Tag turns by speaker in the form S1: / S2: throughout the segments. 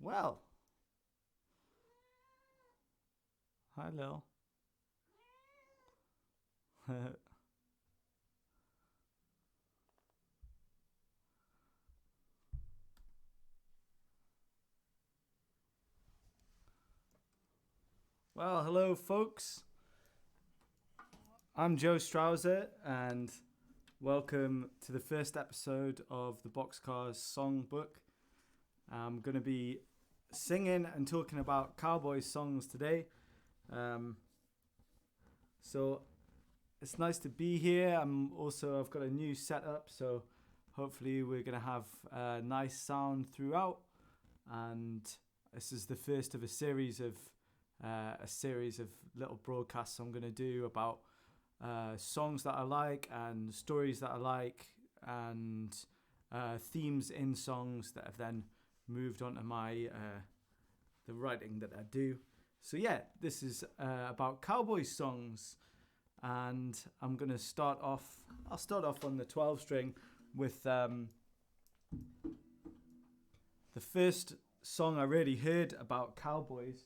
S1: Well. Hi, Lil. Well, hello, folks. I'm Joe Strouser, and welcome to the first episode of the Boxcar Songbook. I'm going to be singing and talking about Cowboy songs today. So it's nice to be here. I've got a new setup, so hopefully we're going to have a nice sound throughout. And this is the first of a series of little broadcasts I'm going to do about songs that I like and stories that I like and themes in songs that have then moved on to the writing that I do. So yeah, this is about Cowboy songs, and I'm going to start off on the 12 string with the first song I really heard about Cowboys.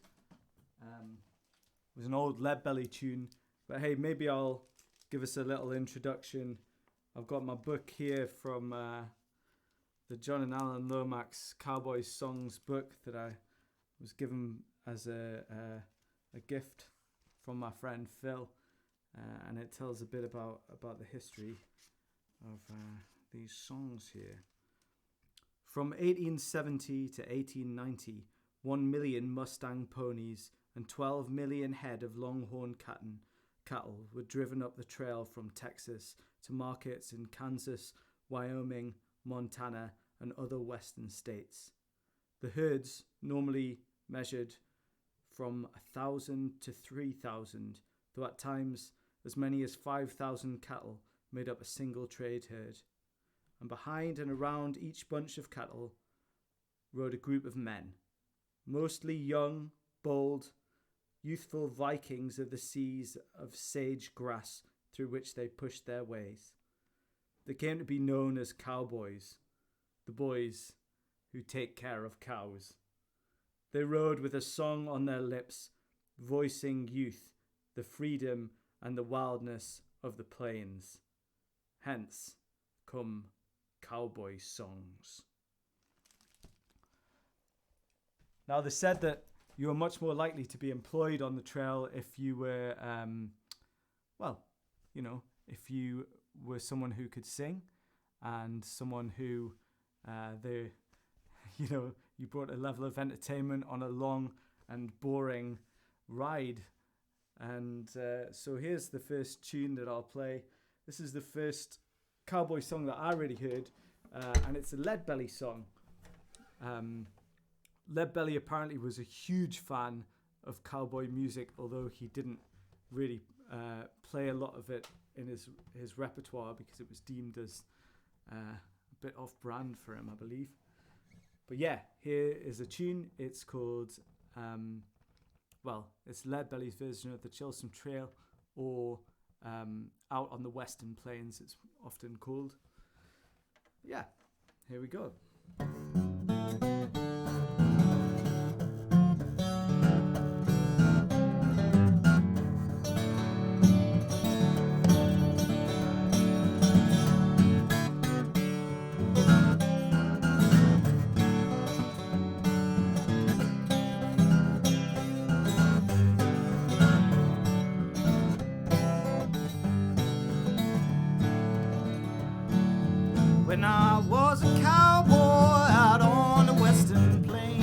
S1: Was an old Leadbelly tune, but hey, maybe I'll give us a little introduction. I've got my book here from the John and Alan Lomax Cowboy Songs book that I was given as a gift from my friend Phil, and it tells a bit about the history of these songs here. From 1870 to 1890, 1 million Mustang ponies and 12 million head of longhorn cattle were driven up the trail from Texas to markets in Kansas, Wyoming, Montana, and other western states. The herds normally measured from 1,000 to 3,000, though at times as many as 5,000 cattle made up a single trade herd. And behind and around each bunch of cattle rode a group of men, mostly young, bold, youthful Vikings of the seas of sage grass through which they pushed their ways. They came to be known as cowboys, the boys who take care of cows. They rode with a song on their lips, voicing youth, the freedom and the wildness of the plains. Hence come cowboy songs. Now, they said that you were much more likely to be employed on the trail if you were, if you were someone who could sing and someone who, you brought a level of entertainment on a long and boring ride. And so here's the first tune that I'll play. This is the first cowboy song that I really heard, and it's a Leadbelly song. Leadbelly apparently was a huge fan of cowboy music, although he didn't really play a lot of it in his repertoire because it was deemed as a bit off-brand for him, I believe. But yeah, here is a tune. It's called, it's Leadbelly's version of the Chilsum Trail, or Out on the Western Plains, it's often called. Yeah, here we go. When I was a cowboy out on the western plain.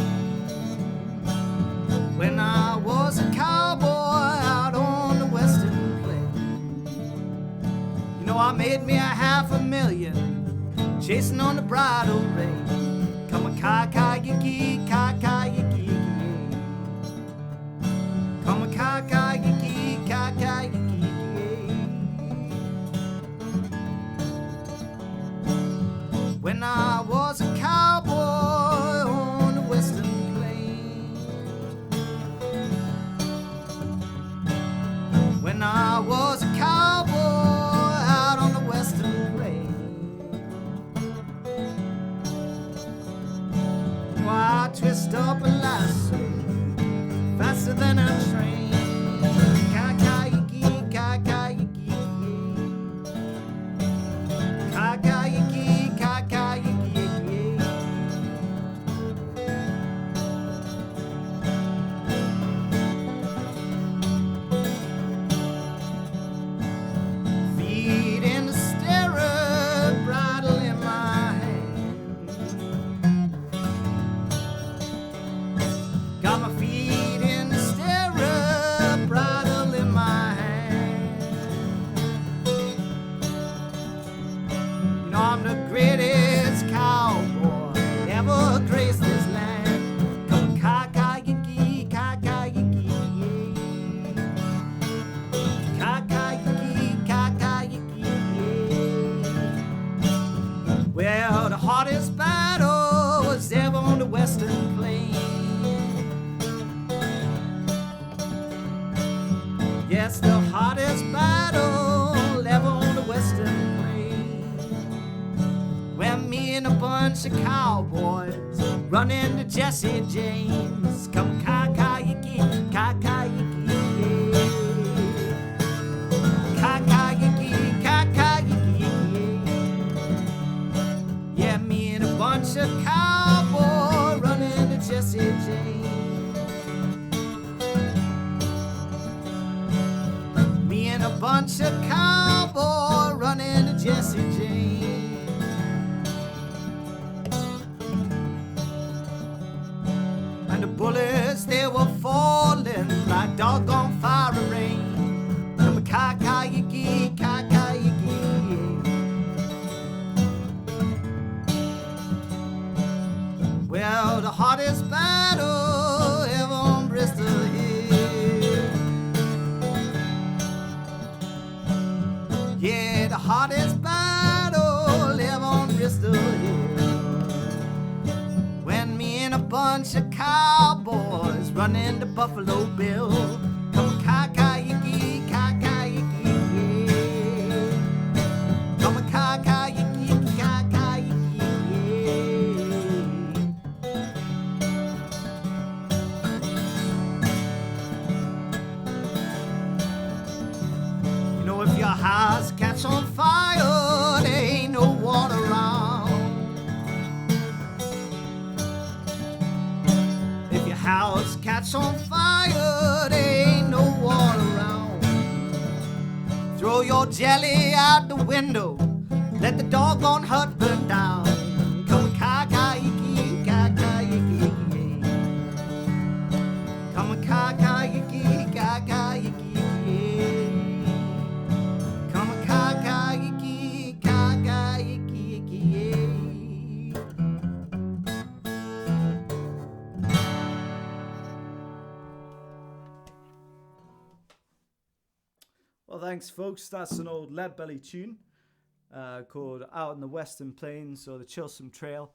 S1: When I was a cowboy out on the western plain. You know, I made me $500,000 chasing on the bridle rein. Come a kai-kai-yiki, kai-kai-yiki. Come a kai-kai-yiki, kai-kai-yiki. When I was a cowboy on the western plain. When I was a cowboy out on the western plain.
S2: I twist up a lasso faster than a train. Ka-ka-yiki, ka-ka-yiki, ka-ka-yiki, ka-ka-yiki. Feet in the stirrup, bridle in my hand. Got my feet in the stirrup, bridle in my hand. You know I'm the greatest cowboy ever graced this land. Come ka-ka-yiki, ka-ka-yiki, yeah. Ka-ka-yiki, ka-ka-yiki, yeah. Well, the hardest battle was ever on the Western Plain. Yes, the hardest battle ever on the Western Plain. When me and a bunch of cowboys run into Jesse James. Come ka-ka-yiki, ka-ka-yiki, yeah. Ka-ka-yiki, ka-ka-yiki, yeah. Yeah, me and a bunch of cowboys run into Jesse James. Me and a bunch of cowboys running to Jesse James. And the bullets, they were falling like doggone fire and rain. Come ka-ka-yiki, ka-ka-yiki, yeah. Well, the hardest battle ever on Bristol Hill. Yeah, the hardest battle ever on Bristol Hill. When me and a bunch of cowboys run into Buffalo Bill. Come ka-ka-yiki, ka-ka-yiki, yeah. Come ka-ka-yiki, ka-ka-yiki, yeah. You know, if your house catch on fire, there ain't no water around. If your house catch on fire, there ain't no water around. Throw your jelly out the window, let the doggone hut burn down. Come ka-ka-yiki, ka-ka-yiki, yeah. Come ka-ka-yiki, ka-ka-yiki, yeah. Come ka-ka-yiki, ka-ka-yiki, yeah.
S1: Well, thanks, folks. That's an old Leadbelly tune called Out in the Western Plains, or the Chilsum Trail.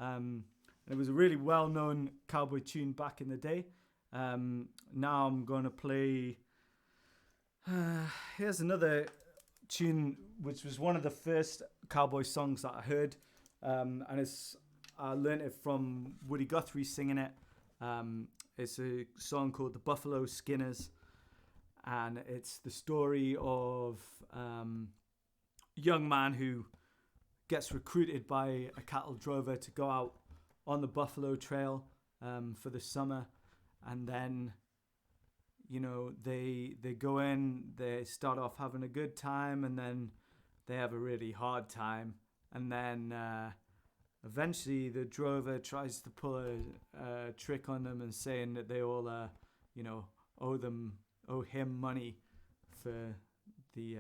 S1: It was a really well-known cowboy tune back in the day. Now I'm going to play... here's another tune which was one of the first cowboy songs that I heard. And I learned it from Woody Guthrie singing it. It's a song called The Buffalo Skinners. And it's the story of a young man who gets recruited by a cattle drover to go out on the Buffalo Trail for the summer. And then, you know, they go in, they start off having a good time, and then they have a really hard time. And then eventually the drover tries to pull a trick on them and saying that they all, owe him money for the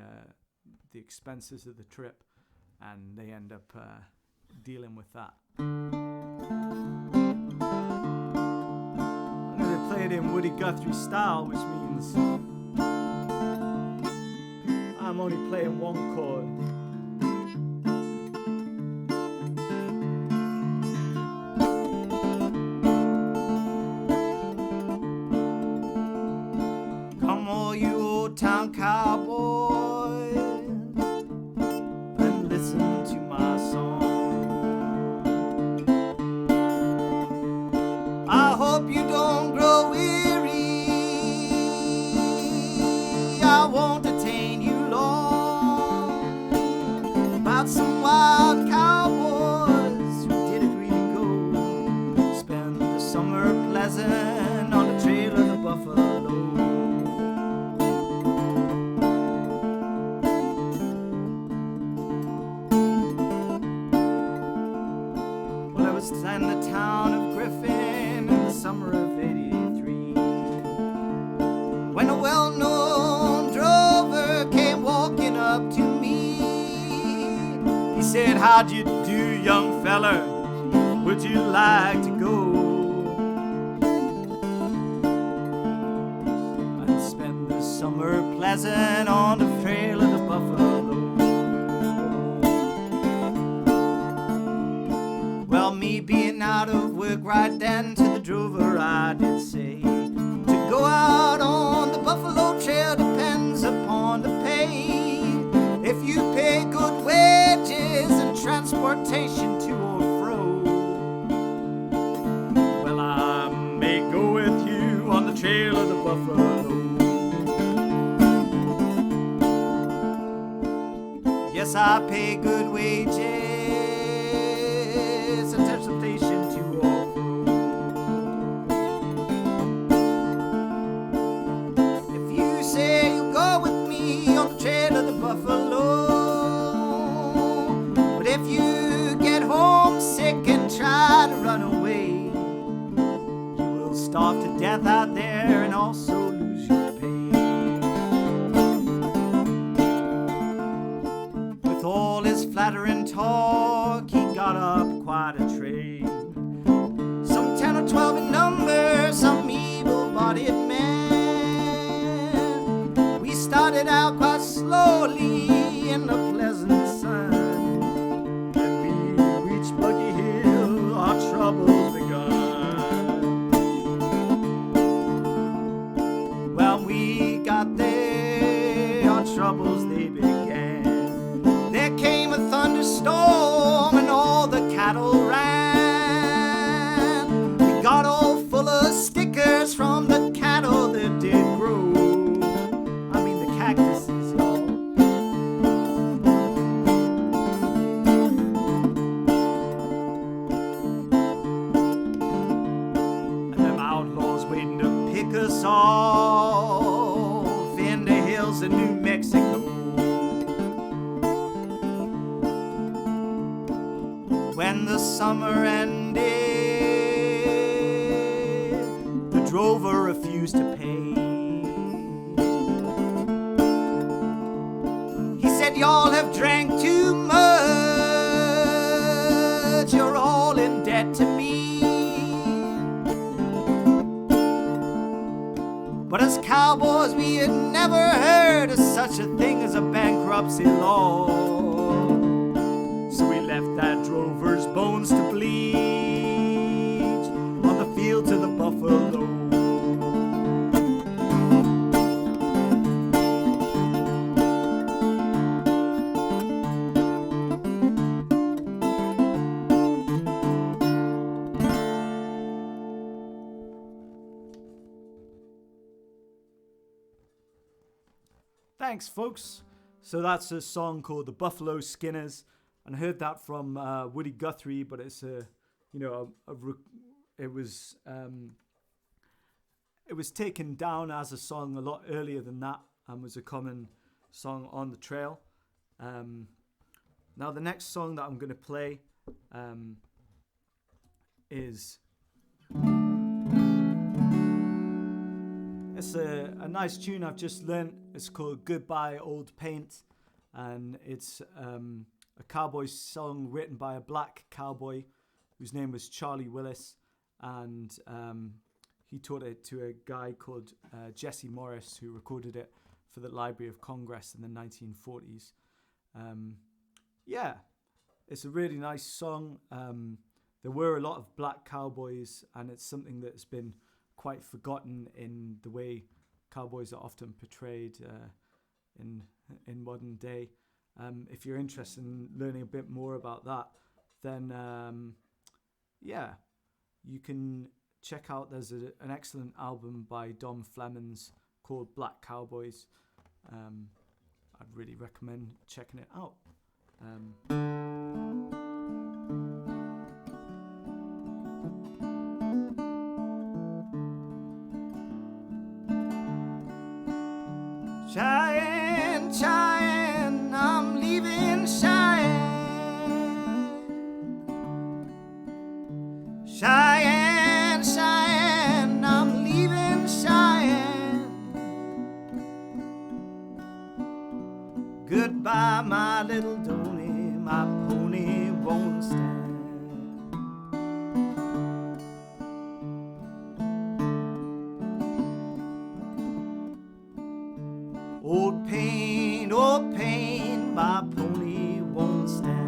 S1: expenses of the trip, and they end up dealing with that. I'm going to play it in Woody Guthrie style, which means I'm only playing one chord.
S2: Town cowboys, and listen to my song. was in the town of Griffin in the summer of '83, when a well-known drover came walking up to me. He said, "How'd you do, young feller? Would you like to go and spend the summer pleasant on the trail of the buffalo?" Well, me being out of work right then, to the drover I did say, to go out on the buffalo trail depends upon the pay. If you pay good wages and transportation to or fro, well, I may go with you on the trail of the buffalo. Yes, I pay good wages and transportation to or fro. If you say you'll go with me on the trail of the buffalo, but if you get homesick and try to run away, you will starve to death out there and also lose your pay. With all his flattering talk, he got up quite a train, some 10 or 12 in number, some evil-bodied men. We started out quite slowly in the pleasant sun, and we reached Buggy Hill, our troubles begun. Well, we got there, our troubles they began. There came a thunderstorm and all the cattle ran. We got all full of stickers from the cattle that did grow. I mean the cactuses, y'all. And them outlaws waiting to pick us off in the hills of New Mexico. When the summer ended, the drover refused to pay. He said, "Y'all have drank too much, you're all in debt to me." But as cowboys, we had never heard of such a thing as a bankruptcy law. So we left that drover's bones to bleach on the fields of the buffalo. Thanks, folks. So that's a song called "The Buffalo Skinners." And I heard that from Woody Guthrie, but it's it was taken down as a song a lot earlier than that, and was a common song on the trail. Now the next song that I'm going to play is it's a nice tune I've just learnt. It's called "Goodbye Old Paint," and it's a cowboy song written by a black cowboy whose name was Charley Willis, and he taught it to a guy called Jesse Morris, who recorded it for the Library of Congress in the 1940s. Yeah, it's a really nice song. There were a lot of black cowboys, and it's something that's been quite forgotten in the way cowboys are often portrayed in modern day. If you're interested in learning a bit more about that, then yeah, you can check out, there's an excellent album by Dom Flemons called Black Cowboys. I'd really recommend checking it out. Cheyenne, Cheyenne, I'm leaving Cheyenne. Cheyenne, Cheyenne, I'm leaving Cheyenne. Goodbye, my little Donny, my pony won't stand. Old pain, my pony won't stand.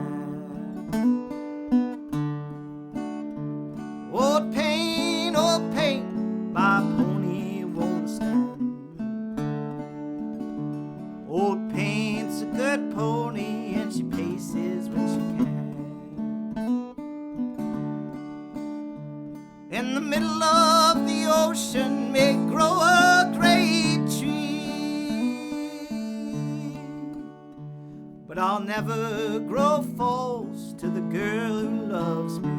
S2: Old pain, my pony won't stand. Old pain's a good pony and she paces when she can. In the middle of the ocean may grow a great tree, but I'll never grow false to the girl who loves me.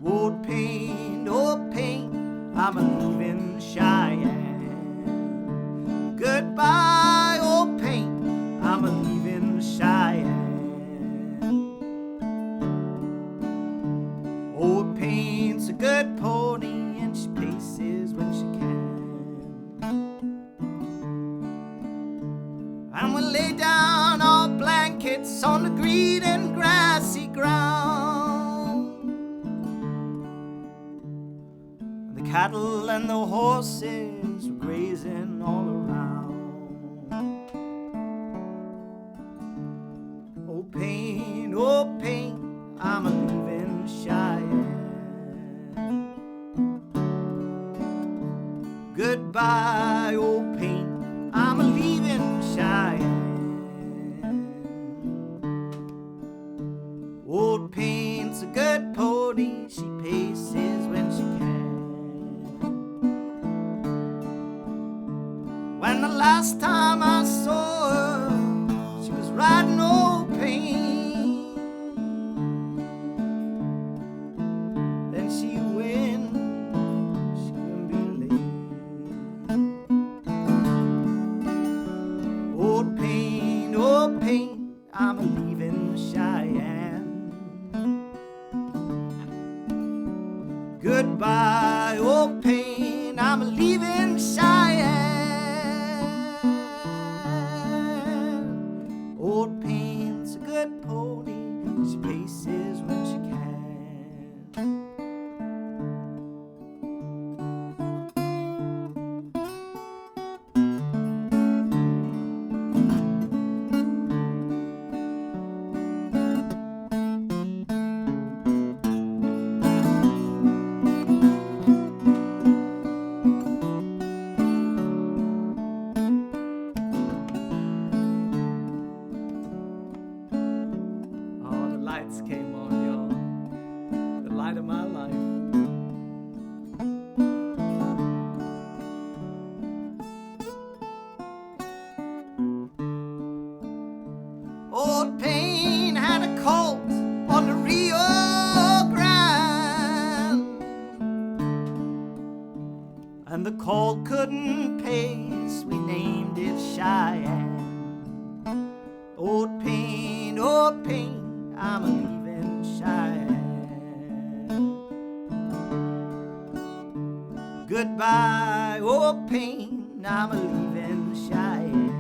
S2: Old pain, I'm a leaving Cheyenne. Goodbye, old pain, I'm a leaving Cheyenne. Old pain's a good pony and she paces when she can. And we'll lay down our blankets on the green and grassy ground. The cattle and the horses were grazing all around. Old pain, I'm a leaving Cheyenne. Goodbye, old pain, I'm a leaving Cheyenne. Old pain's a good pony, she paces when she can. When the last time I saw her, she was riding old pain. Then she went, she couldn't be late. Old pain, I'm a leaving Cheyenne. Goodbye, old pain, I'm a leaving Cheyenne. Old pain's a good pony, she paces when she can.
S1: Oh, the lights came on, y'all. The light of my life.
S2: Old Payne had a colt on the Rio Grande, and the colt couldn't pace, we named it Cheyenne. Old Payne, I'm a leaving Cheyenne. Goodbye, old Payne, I'm a leaving Cheyenne.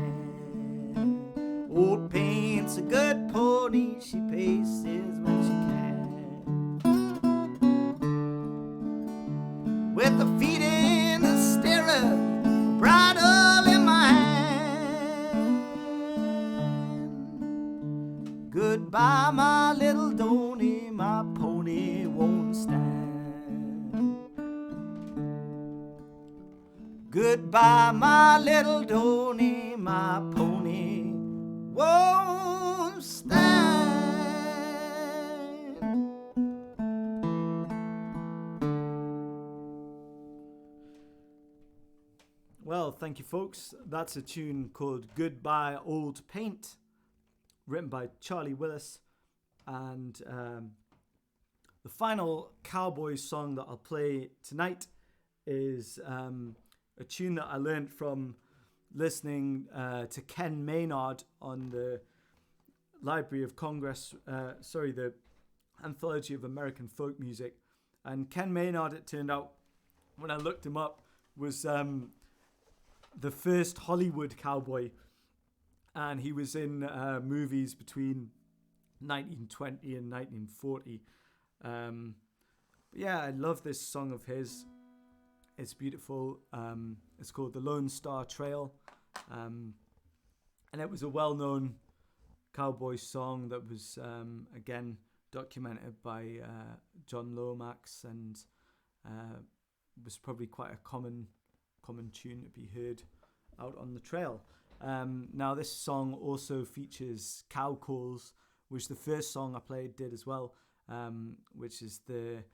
S2: Old Payne's a good pony, she paces when she can. With her feet in the stirrup, a bridle in my hand. Goodbye, my little Donny, my pony won't stand. Goodbye, my little Donny, my pony won't stand.
S1: Well, thank you, folks. That's a tune called Goodbye Old Paint, written by Charley Willis. And the final Cowboys song that I'll play tonight is a tune that I learned from listening to Ken Maynard on the Library of Congress, the anthology of American folk music. And Ken Maynard, it turned out, when I looked him up, was the first Hollywood cowboy. And he was in movies between 1920 and 1940. But yeah, I love this song of his. It's beautiful. It's called The Lone Star Trail. And it was a well-known cowboy song that was, again, documented by John Lomax, and was probably quite a common tune to be heard out on the trail. Now, this song also features cow calls, which the first song I played did as well, which is the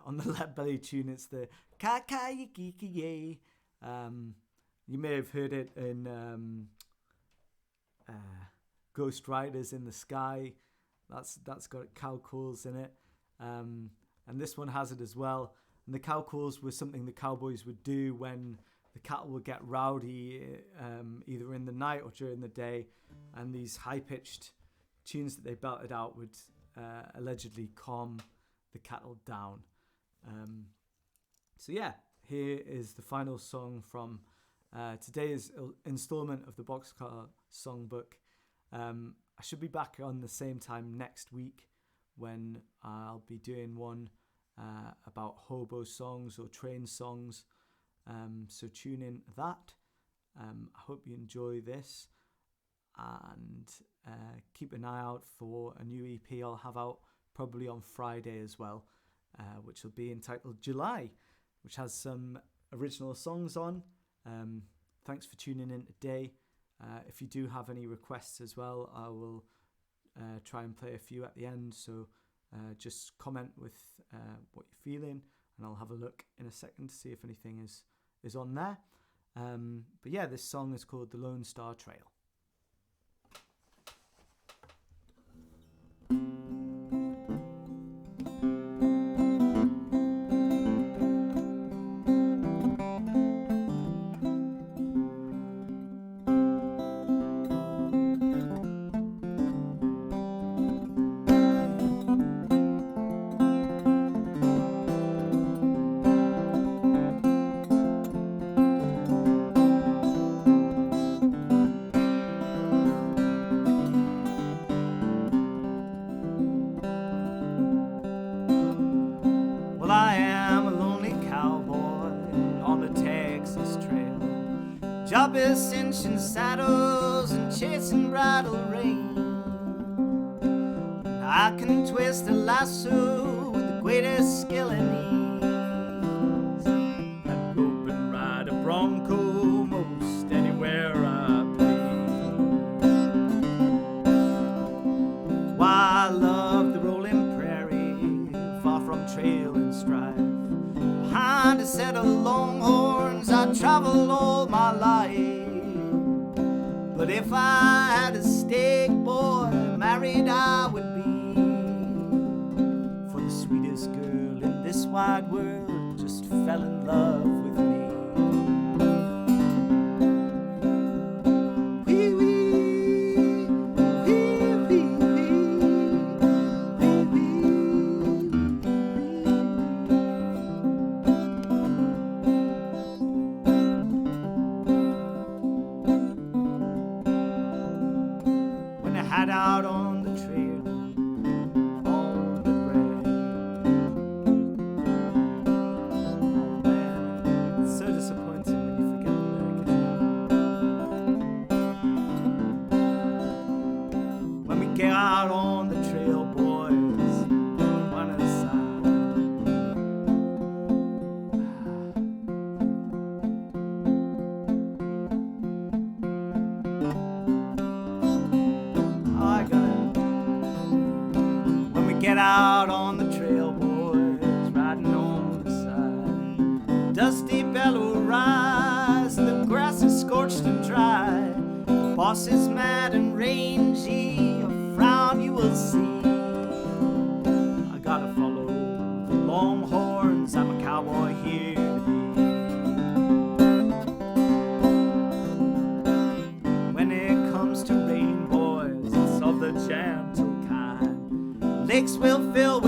S1: on the Leadbelly tune. It's the ka-ka-yi-ki-ki-yay. You may have heard it in Ghost Riders in the Sky. That's got cow calls in it, and this one has it as well. And the cow calls were something the cowboys would do when the cattle would get rowdy, either in the night or during the day, and these high-pitched tunes that they belted out would allegedly calm the cattle down. So yeah, here is the final song from today's installment of the Boxcar Songbook. I should be back on the same time next week when I'll be doing one about hobo songs or train songs. So tune in that. I hope you enjoy this, and keep an eye out for a new EP I'll have out probably on Friday as well, which will be entitled July, which has some original songs on. Thanks for tuning in today. If you do have any requests as well, I will try and play a few at the end. So just comment with what you're feeling, and I'll have a look in a second to see if anything is on there. But yeah, this song is called The Lone Star Trail. Job is cinching saddles and chasing bridle rein. I can twist a lasso with the greatest skill and ease, and rope and ride a bronco most anywhere I please. Why I love the rolling prairie, far from trail and strife. Behind a set of longhorns I travel all my life. But if I had a stake, boy, married I would be. For the sweetest girl in this wide world just fell in love with me. Out on the trail, on the red. Oh man, it's so disappointing when you forget the lyrics. When we get out on the trail, boys, one at a side. Get out on the trail, boys, riding on the side. Dusty bellow rise, the grass is scorched and dry. The boss is mad and rangy, a frown you will see. I gotta follow the longhorns, I'm a cowboy here to be. When it comes to rain, boys, it's of the gentle kind. Lakes will fill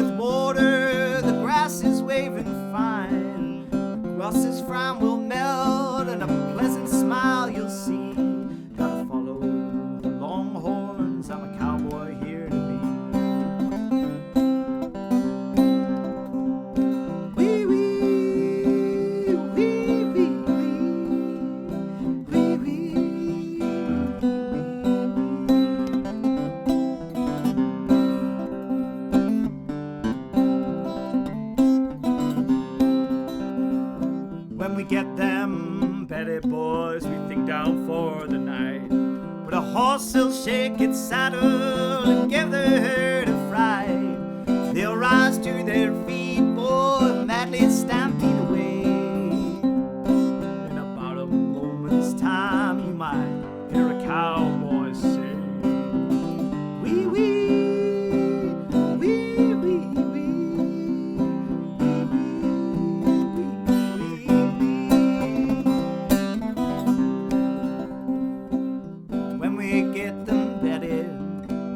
S2: get them Betty boys, we think down for the night. But a horse will shake its saddle and give the herd a fright. They'll rise to their feet, boy, madly stampede away. In about a moment's time, you might hear a cowboy say, wee wee, wee wee wee, when we get them bedded,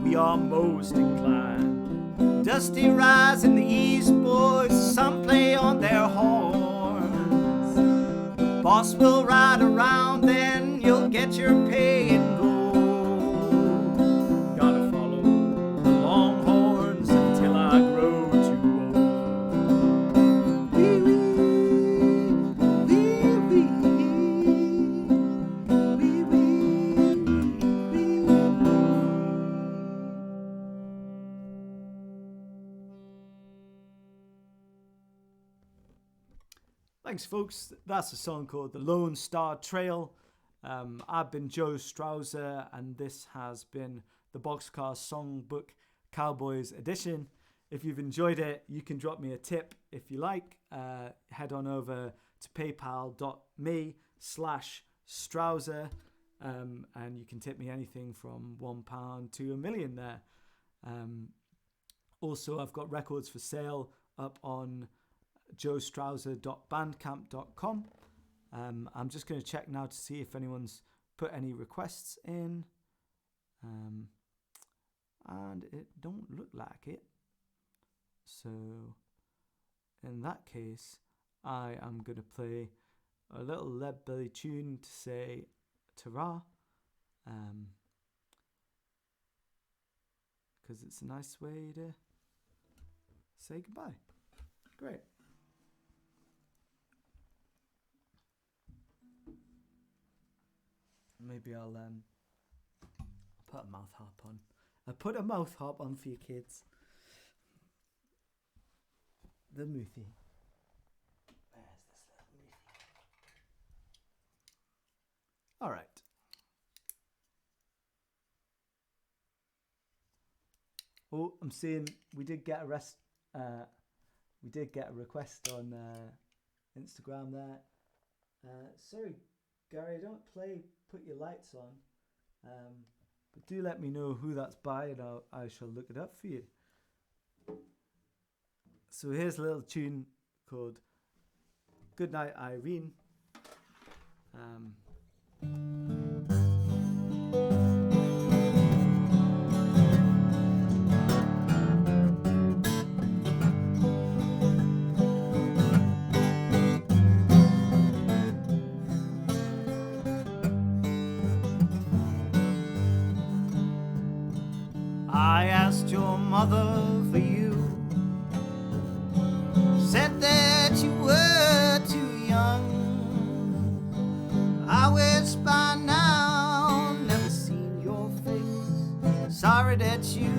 S2: we are most inclined. Dusty rise in the east, boys, some play on their horns. The boss will ride around, then you'll get your pay and go. Gotta follow the longhorns until I grow too old. Wee wee, wee wee, wee wee, wee wee. Thanks, folks. That's a song called The Lone Star Trail. I've been Joe Strouser, and this has been the Boxcar Songbook Cowboys edition. If you've enjoyed it, you can drop me a tip if you like. Head on over to paypal.me/Strouser, and you can tip me anything from £1 to £1 million there. Also, I've got records for sale up on joestrouser.bandcamp.com. I'm just going to check now to see if anyone's put any requests in, and it don't look like it. So in that case, I am going to play a little Leadbelly tune to say ta-ra, because it's a nice way to say goodbye. Great. Maybe I'll put a mouth harp on. I put a mouth harp on for you kids. The Moothy. Where's this little Moothy? All right. Oh, I'm seeing we did get a request on Instagram there. Sorry, Gary, I don't put your lights on, but do let me know who that's by, and I shall look it up for you. So here's a little tune called Good Night, Irene. I asked your mother for you, said that you were too young. I wish by now never seen your face. Sorry that you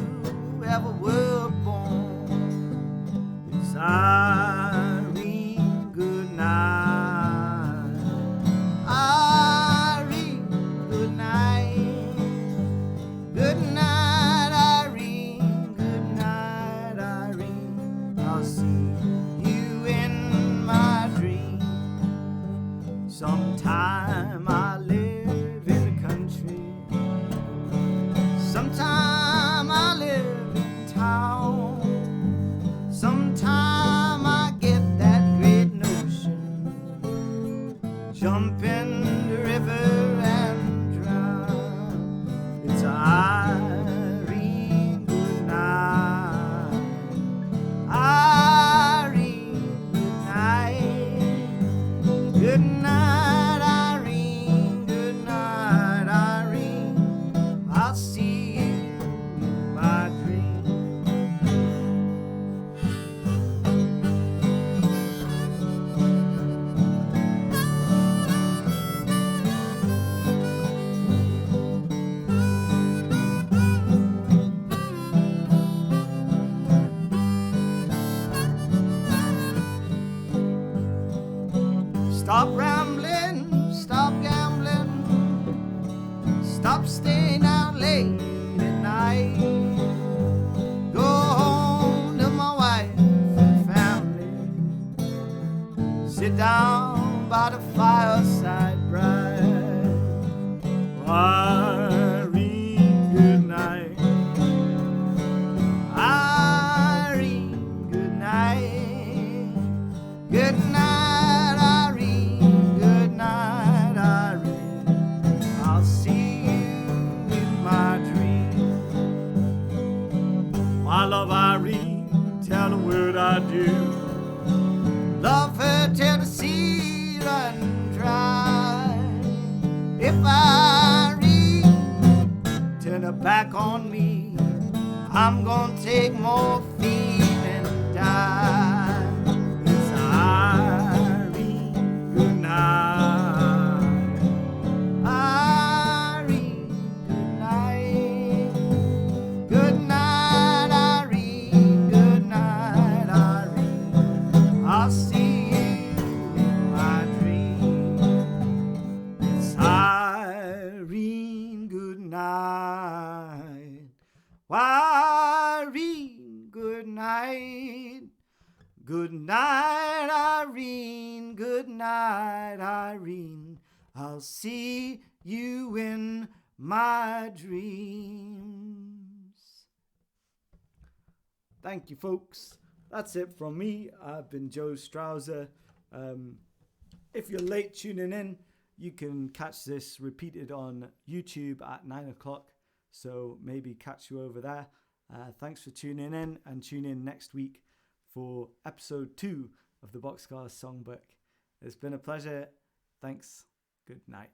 S2: ever were born. It's Irene, good night. Irene, good night. Good night. Sometime I live in the country, sometime I live in town, sometime I get that great notion, jump in the river and drown. It's Irene, good night. Irene. Stop rambling, stop gambling, stop staying out late at night. Go home to my wife and family. Sit down by the fireside bright. Irene, good night. Irene, good night. Good night, Irene. Good night, Irene. I'll see you in my dreams. I love Irene, tell the word I do. Love her till the sea run dry. If Irene turn her back on me, I'm gonna take morphine and die. It's Irene, good night. Irene, good night. Good night, Irene. Good night, Irene. I'll see you in my dreams. It's Irene, good night. Irene, good night. Good night, Irene. Good night, Irene. I'll see you in my dreams. Thank you, folks. That's it from me. I've been Joe Strouser. If you're late tuning in, you can catch this repeated on YouTube at 9 o'clock. So maybe catch you over there. Thanks for tuning in, and tune in next week for episode 2 of the Boxcar Songbook. It's been a pleasure. Thanks. Good night.